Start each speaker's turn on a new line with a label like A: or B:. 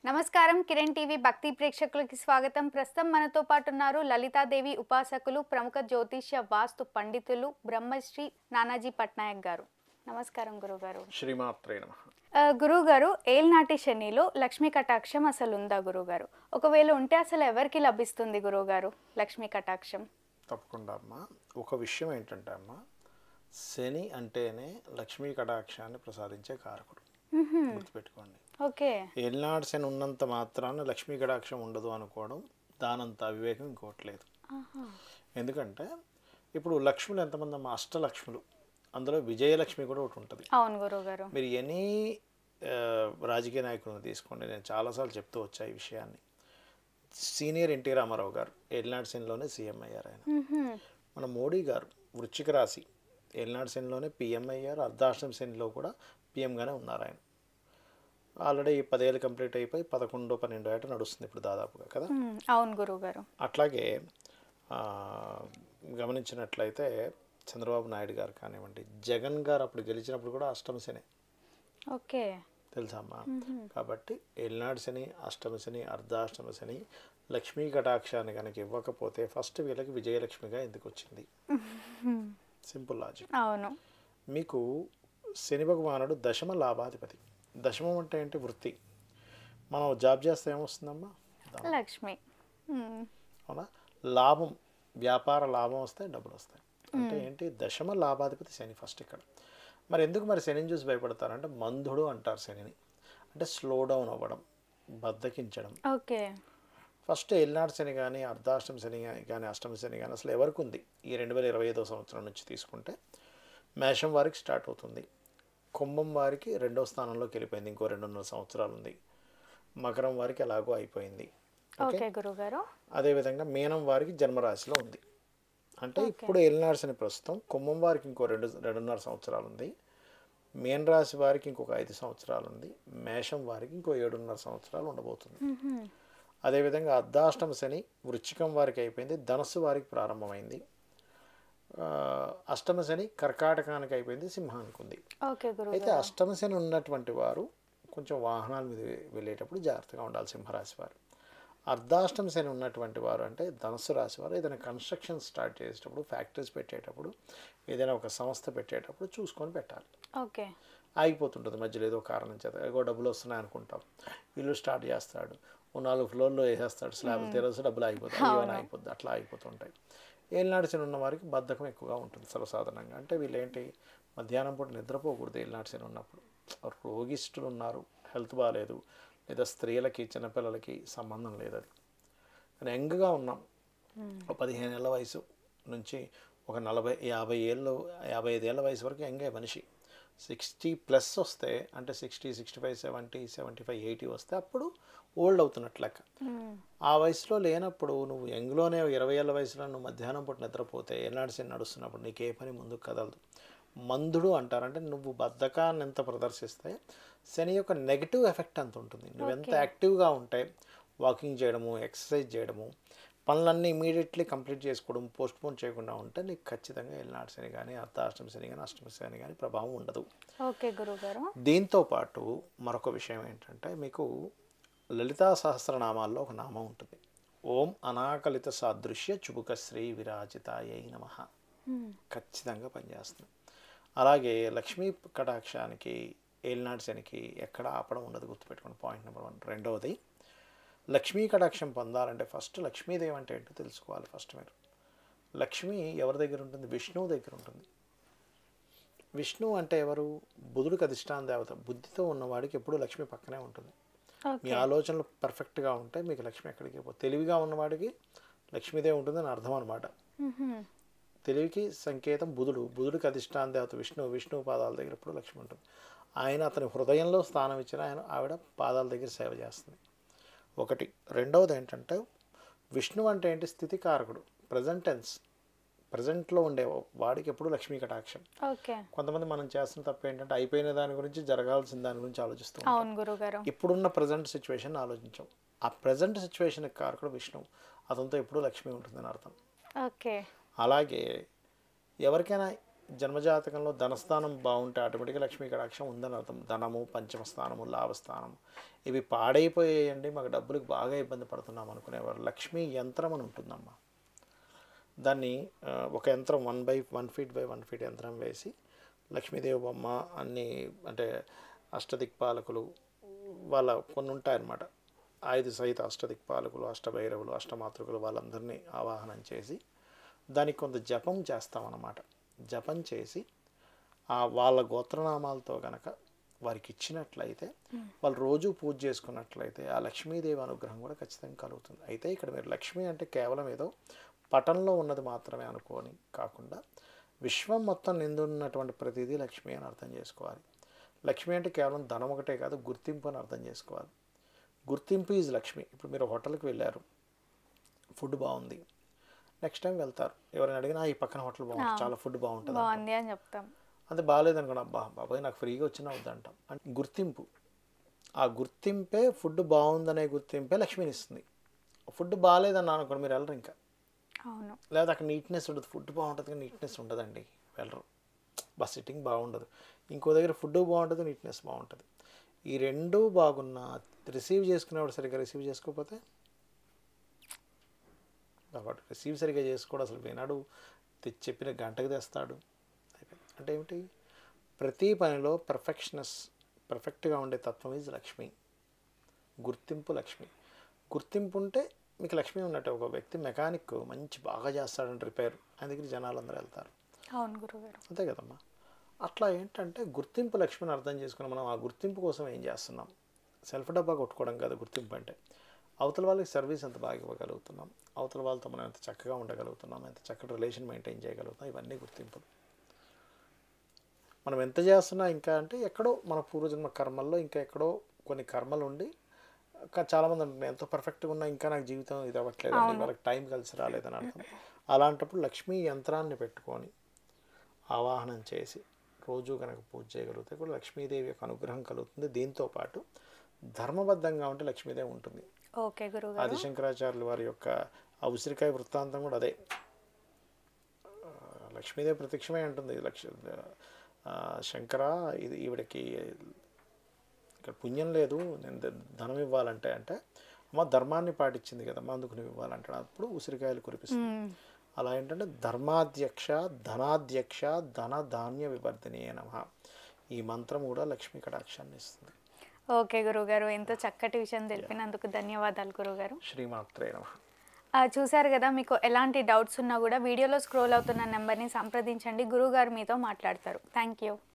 A: నమస్కారం కిరణ్ టీవీ భక్తి ప్రేక్షకులకి స్వాగతం. ప్రస్తుతం మనతో పాటు ఉన్నారు లలితాదేవి ఉపాసకులు, ప్రముఖ జ్యోతిష్య వాస్తు పండితులు బ్రహ్మశ్రీ నానాజీ పట్నాయక్ గారు. నమస్కారం గురుగారు.
B: శ్రీమాత్రే నమః.
A: గురుగారు, ఏల్నాటి శనిలో లక్ష్మీ కటాక్షం అసలు ఉందా గురుగారు? ఒకవేళ ఉంటే అసలు ఎవరికి లభిస్తుంది గురుగారు లక్ష్మీ కటాక్షం?
B: తప్పకుండా అమ్మా. ఒక విషయం ఏంటంటే అమ్మా, శని అంటేనే లక్ష్మీ కటాక్షాన్ని ప్రసాదించే కారకుడు. గుర్తుపెట్టుకోండి.
A: ఓకే.
B: ఏలినాడు శని ఉన్నంత మాత్రాన లక్ష్మీ కటాక్షం ఉండదు అనుకోవడం దానంత అవివేకం ఇంకోట్లేదు. ఎందుకంటే ఇప్పుడు లక్ష్ములు ఎంతమంది అమ్మా? అష్టలక్ష్ములు. అందులో విజయలక్ష్మి కూడా ఒకటి ఉంటుంది.
A: అవును గురుగారు.
B: మీరు ఎనీ రాజకీయ నాయకులను తీసుకోండి, నేను చాలాసార్లు చెప్తూ వచ్చా ఈ విషయాన్ని. సీనియర్ ఎన్టీ రామారావు గారు ఏలినాడు శనిలోనే సీఎం అయ్యారు ఆయన. మన మోడీ గారు వృశ్చిక రాశి ఏలినాడు శనిలోనే పిఎం అయ్యారు. అర్ధాష్టమ శనిలో కూడా పిఎంగానే ఉన్నారు ఆయన. ఆల్రెడీ 10 ఏళ్ళు కంప్లీట్ అయిపోయి 11, 12 ఏట నడుస్తుంది ఇప్పుడు దాదాపుగా కదా.
A: అవును గురుగారు.
B: అట్లాగే గమనించినట్లయితే చంద్రబాబు నాయుడు గారు కానివ్వండి, జగన్ గారు అప్పుడు గెలిచినప్పుడు కూడా అష్టమ శని.
A: ఓకే.
B: తెలుసా అమ్మా? కాబట్టి ఏలినాడు శని, అష్టమ శని, అర్ధాష్టమ శని లక్ష్మీ కటాక్షాన్ని కనుక ఇవ్వకపోతే ఫస్ట్ వీళ్ళకి విజయలక్ష్మిగా ఎందుకు వచ్చింది? Simple logic.
A: అవును.
B: మీకు శని భగవానుడు దశమ లాభాధిపతి. దశమం అంటే ఏంటి? వృత్తి. మనం జాబ్ చేస్తే ఏమొస్తుందమ్మా?
A: లక్ష్మి.
B: అవునా? లాభం, వ్యాపార లాభం వస్తే డబ్బులు వస్తాయి. అంటే ఏంటి? దశమ లాభాధిపతి శని ఫస్ట్ ఇక్కడ. మరి ఎందుకు మరి శనిని చూసి భయపడతారంటే మందుడు అంటారు శనిని. అంటే స్లో డౌన్ అవ్వడం, బద్దకించడం.
A: ఓకే.
B: ఫస్ట్ ఏలినాడు శని కానీ, అర్ధాష్టమ శని కానీ, అష్టమ శని కానీ అసలు ఎవరికి ఉంది? ఈ 2025 సంవత్సరం నుంచి తీసుకుంటే మేషం వారికి స్టార్ట్ అవుతుంది. కుంభం వారికి 2వ స్థానంలోకి వెళ్ళిపోయింది, ఇంకో 2.5 సంవత్సరాలు ఉంది. మకరం వారికి ఎలాగో అయిపోయింది.
A: ఓకే గురుగారు.
B: అదేవిధంగా మీనం వారికి జన్మరాశిలో ఉంది. అంటే ఇప్పుడు ఏలినాడు శని ప్రస్తుతం కుంభం వారికి ఇంకో 2.5 సంవత్సరాలు ఉంది. మీన రాశి వారికి ఇంకొక 5 సంవత్సరాలు ఉంది. మేషం వారికి ఇంకో 7.5 సంవత్సరాలు ఉండబోతుంది. అదేవిధంగా అర్ధాష్టమ శని వృశ్చికం వారికి అయిపోయింది, ధనస్సు వారికి ప్రారంభమైంది. అష్టమ శని కర్కాటకానికి అయిపోయింది, సింహానికి ఉంది. అయితే అష్టమ శని ఉన్నటువంటి వారు కొంచెం వాహనాల మీద వెళ్ళేటప్పుడు జాగ్రత్తగా ఉండాలి, సింహరాశి వారు. అర్ధాష్టమ శని ఉన్నటువంటి వారు అంటే ధనుసు రాశి వారు ఏదైనా కన్స్ట్రక్షన్ స్టార్ట్ చేసేటప్పుడు, ఫ్యాక్టరీస్ పెట్టేటప్పుడు, ఏదైనా ఒక సంస్థ పెట్టేటప్పుడు చూసుకొని పెట్టాలి.
A: ఓకే.
B: ఆగిపోతుంటుంది మధ్యలో ఏదో కారణం చేత. ఏదో డబ్బులు వస్తున్నాయి అనుకుంటాం, ఇల్లు స్టార్ట్ చేస్తాడు, 4 ఫ్లోర్లో వేసేస్తాడు, స్లాబ్ తెరవసి డబ్బులు ఆగిపోతాయి, ఏమైనా అయిపోద్ది, అట్లా అయిపోతుంటాయి. ఏలినాడు శని ఉన్న వారికి బద్ధకం ఎక్కువగా ఉంటుంది సర్వసాధారణంగా. అంటే వీళ్ళు ఏంటి, మధ్యాహ్నం పూట నిద్రపోకూడదు ఏలినాడు శని ఉన్నప్పుడు. రోగిష్ఠులు ఉన్నారు, హెల్త్ బాగాలేదు, లేదా స్త్రీలకి చిన్నపిల్లలకి సంబంధం లేదు. అది కానీ యంగ్గా ఉన్నాం, ఒక 15 ఏళ్ళ వయసు నుంచి ఒక 40, 50 ఏళ్ళు, 55 ఏళ్ళ వయసు వరకు యంగే మనిషి. 60+ వస్తే అంటే 60, 65, 70, 75, 80 వస్తే అప్పుడు ఓల్డ్ అవుతున్నట్లు లెక్క. ఆ వయసులో లేనప్పుడు నువ్వు యంగ్లోనే 20 ఏళ్ళ వయసులో నువ్వు మధ్యాహ్నం పూట నిద్రపోతే ఏనాడు శని నడుస్తున్నప్పుడు నీకు ఏ పని ముందుకు కదలదు. మందుడు అంటారంటే నువ్వు బద్ధకాన్ని ఎంత ప్రదర్శిస్తే శని యొక్క నెగిటివ్ ఎఫెక్ట్ అంత ఉంటుంది. నువ్వెంత యాక్టివ్గా ఉంటే, వాకింగ్ చేయడము, ఎక్సర్సైజ్ చేయడము, పనులన్నీ ఇమీడియట్లీ కంప్లీట్ చేసుకోవడం, పోస్ట్పోన్ చేయకుండా ఉంటే నీకు ఖచ్చితంగా ఏలినాడు శని కానీ, అర్ధాష్టమ శని కానీ, అష్టమ శని కానీ ప్రభావం ఉండదు.
A: ఓకే గురుగారు.
B: దీంతో పాటు మరొక విషయం ఏంటంటే, మీకు లలితా సహస్రనామాల్లో ఒక నామం ఉంటుంది, ఓం అనాకలిత సాదృశ్య చుబుక శ్రీ విరాజితాయై నమః. ఖచ్చితంగా పనిచేస్తుంది. అలాగే లక్ష్మీ కటాక్షానికి, ఏలినాడు శనికి ఎక్కడ ఆపడం ఉండదు, గుర్తుపెట్టుకోండి. Point number 1. రెండవది, లక్ష్మీ కటాక్షం పొందాలంటే ఫస్ట్ లక్ష్మీదేవి అంటే ఏంటో తెలుసుకోవాలి. ఫస్ట్ మీరు లక్ష్మి ఎవరి దగ్గర ఉంటుంది? విష్ణువు దగ్గర ఉంటుంది. విష్ణువు అంటే ఎవరు? బుధుడికి అధిష్టాన దేవత. బుద్ధితో ఉన్నవాడికి ఎప్పుడూ లక్ష్మి పక్కనే ఉంటుంది. మీ ఆలోచనలు పర్ఫెక్ట్గా ఉంటే మీకు లక్ష్మి ఎక్కడికి పోతుంది. తెలివిగా ఉన్నవాడికి లక్ష్మీదేవి ఉంటుందని అర్థం అనమాట. తెలివికి సంకేతం బుధుడు, బుధుడికి అధిష్టాన దేవత విష్ణువు, విష్ణువు పాదాల దగ్గర ఎప్పుడు లక్ష్మి ఉంటుంది. ఆయన అతని హృదయంలో స్థానం ఇచ్చిన ఆవిడ పాదాల దగ్గర సేవ చేస్తుంది. ఒకటి. రెండవది ఏంటంటే, విష్ణువు అంటే ఏంటి? స్థితికారకుడు, ప్రజెంట్ టెన్స్, ప్రజెంట్లో ఉండే వాడికి ఎప్పుడు లక్ష్మీ కటాక్షం. కొంతమంది మనం చేస్తున్న తప్పు ఏంటంటే అయిపోయిన దాని గురించి, జరగాల్సిన దాని గురించి ఆలోచిస్తాం, ఇప్పుడున్న ప్రజెంట్ సిచ్యువేషన్ ఆలోచించాం. ఆ ప్రజెంట్ సిచ్యువేషన్కి కారకుడు విష్ణువు, అతనితో ఎప్పుడు లక్ష్మి ఉంటుందని అర్థం.
A: ఓకే.
B: అలాగే ఎవరికైనా జన్మజాతకంలో ధనస్థానం బాగుంటే ఆటోమేటిక్గా లక్ష్మీ కటాక్షం ఉందని అర్థం. ధనము, పంచమ స్థానము, లాభస్థానము ఇవి పాడైపోయాయండి, మాకు డబ్బులకు బాగా ఇబ్బంది పడుతున్నాం అనుకునేవారు. లక్ష్మీ యంత్రం అని ఉంటుందమ్మా. దాన్ని ఒక యంత్రం 1 ఫీట్ బై 1 ఫీట్ యంత్రం వేసి లక్ష్మీదేవి బొమ్మ అన్నీ అంటే అష్టదిక్పాలకులు వాళ్ళ కొన్ని ఉంటాయన్నమాట. 5 సహిత అష్టదిక్పాలకులు, అష్టభైరవులు, అష్టమాతృకులు వాళ్ళందరినీ ఆవాహనం చేసి దానికి కొంత జపం చేస్తామన్నమాట. జపం చేసి వాళ్ళ గోత్రనామాలతో కనుక వారికి ఇచ్చినట్లయితే, వాళ్ళు రోజు పూజ చేసుకున్నట్లయితే ఆ లక్ష్మీదేవి అనుగ్రహం కూడా ఖచ్చితంగా కలుగుతుంది. అయితే ఇక్కడ మీరు లక్ష్మి అంటే కేవలం ఏదో పటంలో ఉన్నది మాత్రమే అనుకోని కాకుండా విశ్వం మొత్తం నిండున్నటువంటి ప్రతిదీ లక్ష్మి అని అర్థం చేసుకోవాలి. లక్ష్మి అంటే కేవలం ధనం ఒకటే కాదు, గుర్తింపు అని అర్థం చేసుకోవాలి. గుర్తింపు ఈజ్ లక్ష్మి. ఇప్పుడు మీరు హోటల్కి వెళ్ళారు, ఫుడ్ బాగుంది, నెక్స్ట్ టైం వెళ్తారు, ఎవరైనా అడిగినా ఈ పక్కన హోటల్ బాగుంటుంది, చాలా ఫుడ్ బాగుంటుంది
A: అని చెప్తాం.
B: అంతే, బాగాలేదు అనుకోండి, బాబాయ్ నాకు ఫ్రీగా వచ్చినా వద్దంటాం. అంటే గుర్తింపు, ఆ గుర్తింపే ఫుడ్ బాగుందనే గుర్తింపే లక్ష్మిని ఇస్తుంది. ఫుడ్ బాగాలేదన్నా అనుకోండి మీరు వెళ్ళరు ఇంకా.
A: అవును.
B: లేదా అక్కడ నీట్నెస్ ఉండదు, ఫుడ్ బాగుంటుంది కానీ నీట్నెస్ ఉండదండి, వెళ్ళరు. బస్ సిట్టింగ్ బాగుండదు. ఇంకో దగ్గర ఫుడ్ బాగుంటుంది, నీట్నెస్ బాగుంటుంది. ఈ రెండూ బాగున్నా రిసీవ్ చేసుకునేవాడు సరిగ్గా రిసీవ్ చేసుకోకపోతే, కాబట్టి రిసీవ్ సరిగ్గా చేసుకోవడం అసలు వినాడు, చెప్పిన గంటకు తెస్తాడు. అంటే ఏమిటి, ప్రతి పనిలో పర్ఫెక్ట్గా ఉండే తత్వం ఈజ్ లక్ష్మి. గుర్తింపు లక్ష్మి. గుర్తింపు ఉంటే మీకు లక్ష్మి ఉన్నట్టు. ఒక వ్యక్తి మెకానిక్ మంచి బాగా చేస్తాడంటే రిపేర్, ఆయన దగ్గర జనాలు అందరూ వెళ్తారు.
A: అవును గురుగారు.
B: అంతే కదమ్మా. అట్లా ఏంటంటే గుర్తింపు లక్ష్మిని అర్థం చేసుకుని మనం ఆ గుర్తింపు కోసం ఏం చేస్తున్నాం, సెల్ఫ్ డబ్బా కొట్టుకోవడం కాదు గుర్తింపు అంటే. అవతల వాళ్ళకి సర్వీస్ ఎంత బాగా ఇవ్వగలుగుతున్నాం, అవతల వాళ్ళతో మనం ఎంత చక్కగా ఉండగలుగుతున్నాం, ఎంత చక్కటి రిలేషన్ మెయింటైన్ చేయగలుగుతాం, ఇవన్నీ గుర్తింపులు. మనం ఎంత చేస్తున్నా ఇంకా అంటే ఎక్కడో మన పూర్వజన్మ కర్మల్లో ఇంకా ఎక్కడో కొన్ని కర్మలు ఉండి, చాలామంది అంటున్నారు ఎంతో పర్ఫెక్ట్గా ఉన్నా ఇంకా నాకు జీవితం ఇది అవ్వట్లేదు, వాళ్ళకి టైం కలిసి రాలేదని అర్థం. అలాంటప్పుడు లక్ష్మీ యంత్రాన్ని పెట్టుకొని ఆవాహనం చేసి రోజు కనుక పూజ చేయగలిగితే కూడా లక్ష్మీదేవి యొక్క అనుగ్రహం కలుగుతుంది. దీంతోపాటు ధర్మబద్ధంగా ఉంటే లక్ష్మీదేవి ఉంటుంది.
A: ఓకే గురుగారు.
B: ఆదిశంకరాచార్యుల వారి యొక్క ఆ ఉసిరికాయ వృత్తాంతం కూడా అదే. లక్ష్మీదేవి ప్రత్యక్షమే అంటుంది, శంకర ఇది ఈవిడకి ఇక్కడ పుణ్యం లేదు, నేను ధనం ఇవ్వాలంటే అంటే అమ్మ ధర్మాన్ని పాటించింది కదమ్మా అందుకు నువ్వు ఇవ్వాలంటాడు. అప్పుడు ఉసిరికాయలు కురిపిస్తుంది. అలా ఏంటంటే ధర్మాధ్యక్ష ధనాధ్యక్ష ధన ధాన్య వివర్ధిని నమః, ఈ మంత్రం కూడా లక్ష్మీ కటాక్షాన్ని ఇస్తుంది.
A: ఓకే గురుగారు, ఎంతో చక్కటి విషయం తెలిపినందుకు ధన్యవాదాలు గురుగారు.
B: శ్రీమాత్రే నమః.
A: చూశారు కదా, మీకు ఎలాంటి డౌట్స్ ఉన్నా కూడా వీడియోలో స్క్రోల్ అవుతున్న నెంబర్ని సంప్రదించండి, గురుగారు మీతో మాట్లాడతారు. Thank you.